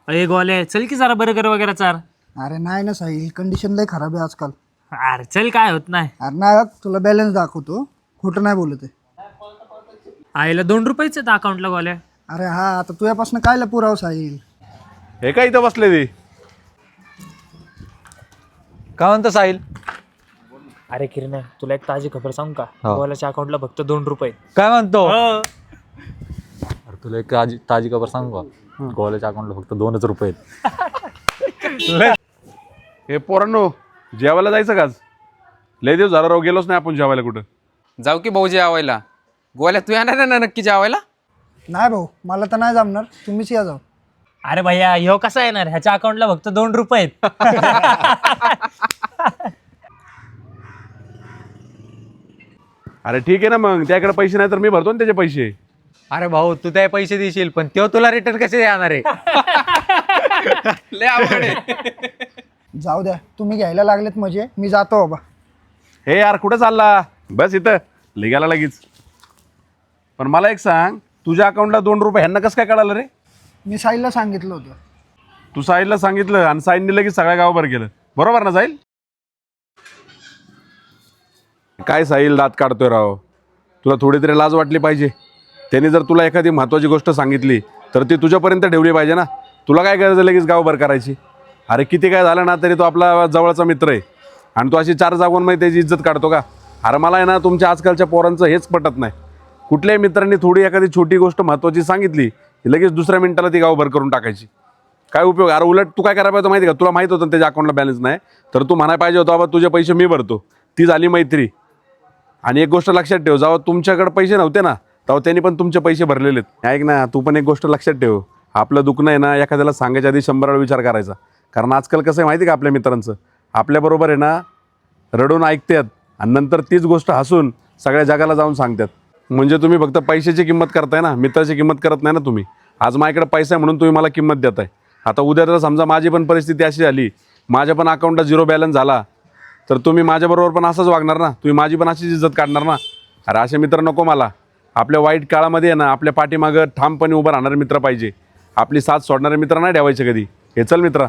अरे गोले चल की जरा बर्गर वगैरे चार. अरे नाही ना साहिल, कंडिशन लय खराब आहे आजकाल. अरे चल काय होत नाही. अरे नाही बघ, तुला बॅलन्स दाखवतो, खोटं नाही बोलत आहे. आईला 2 रुपयेच आहेत अकाउंटला गोल्या. अरे हा, आता तुझ्यापासून कायला पुराव साहिल. हे काय इथं बसले ती? काय म्हणतो साहिल? अरे किरण तुला एक ताजी खबर सांगू का? हो. गोल्याच्या अकाउंटला फक्त 2 रुपये. काय म्हणतो? हो. अरे तुला एक ताजी खबर सांगू का? गोल्याच्या अकाउंटला फक्त 2च रुपये आहेत. हे पोरांनो, जेवायला जायचं का आज? लय दिवस झाला राव, गेलोच नाही आपण जेवायला कुठं. जाऊ की भाऊ जेवायला. गोल्या तू येणार ना नक्की जेवायला? नाही भाऊ, मला तर नाही जमणार, तुम्हीच या जाऊ. अरे भैया ह्यो कसा येणार? ह्याच्या अकाउंटला फक्त 2 रुपये आहेत. अरे ठीक आहे ना, मग त्याकडे पैसे नाही तर मी भरतो ना त्याचे पैसे. अरे भाऊ तू त्या पैसे देशील पण तो तुला रिटर्न कसे देणार आहे? लय आवड आहे. जाऊ द्या, तुम्ही घ्यायला लागलेत म्हणजे मी जातो बाबा. हे यार कुठं चालला? बस इथं लिगाला लगेच. पण मला एक सांग, तुझ्या अकाउंटला 2 रुपये ह्यांना कसं काय कळालं रे? मी साहिलला सांगितलं होतं. तू साहिलला सांगितलं आणि साहिलने लगेच सगळ्या गावाभर केलं, बरोबर ना साहिल? काय साहिल दात काढतोय राव, तुला थोडी तरी लाज वाटली पाहिजे. त्याने जर तुला एखादी महत्त्वाची गोष्ट सांगितली तर ती तुझ्यापर्यंत ठेवली पाहिजे ना. तुला काय गरज आहे लगेच गावभर करायची? अरे किती काय झालं ना तरी तो आपला जवळचा मित्र आहे आणि तो अशी 4 जागोंमध्ये त्याची इज्जत काढतो का? अरे मला आहे ना तुमच्या आजकालच्या पोरांचं हेच पटत नाही. कुठल्याही मित्रांनी थोडी एखादी छोटी गोष्ट महत्त्वाची सांगितली की लगेच दुसऱ्या मिनिटाला ती गावभर करून टाकायची. काय उपयोग? अरे उलट तू काय करायला पाहिजे माहिती का? तुला माहीत होतं त्याच्या अकाउंटला बॅलन्स नाही तर तू म्हणायला पाहिजे होता बाबा तुझे पैसे मी भरतो. ती झाली मैत्री. आणि एक गोष्ट लक्षात ठेव, जेव्हा तुमच्याकडे पैसे नव्हते ना तेव्हा त्यांनी पण तुमचे पैसे भरलेले आहेत. ऐक ना, तू पण एक गोष्ट लक्षात ठेव, आपलं दुखणं आहे ना एखाद्याला सांगायच्या आधी 100 वेळा विचार करायचा. कारण आजकाल कसं आहे माहिती का, आपल्या मित्रांचं आपल्याबरोबर आहे ना रडून ऐकतात आणि नंतर तीच गोष्ट हसून सगळ्या जगाला जाऊन सांगतात. म्हणजे तुम्ही फक्त पैशाची किंमत करताय ना, मित्राची किंमत करत नाही ना तुम्ही. आज माझ्याकडे पैसा आहे म्हणून तुम्ही मला किंमत देताय. आता उद्या जर समजा माझी पण परिस्थिती अशी झाली, माझ्या पण अकाउंटला 0 बॅलन्स झाला तर तुम्ही माझ्याबरोबर पण असंच वागणार ना, तुम्ही माझी पण अशीच इज्जत काढणार ना. अरे असे मित्र नको मला. आपल्या वाईट काळामध्ये आहे ना आपल्या पाठीमागं ठामपणे उभं राहणारे मित्र पाहिजे. आपली साथ सोडणारे मित्र नाही ठेवायचे कधी. हे चल मित्रा.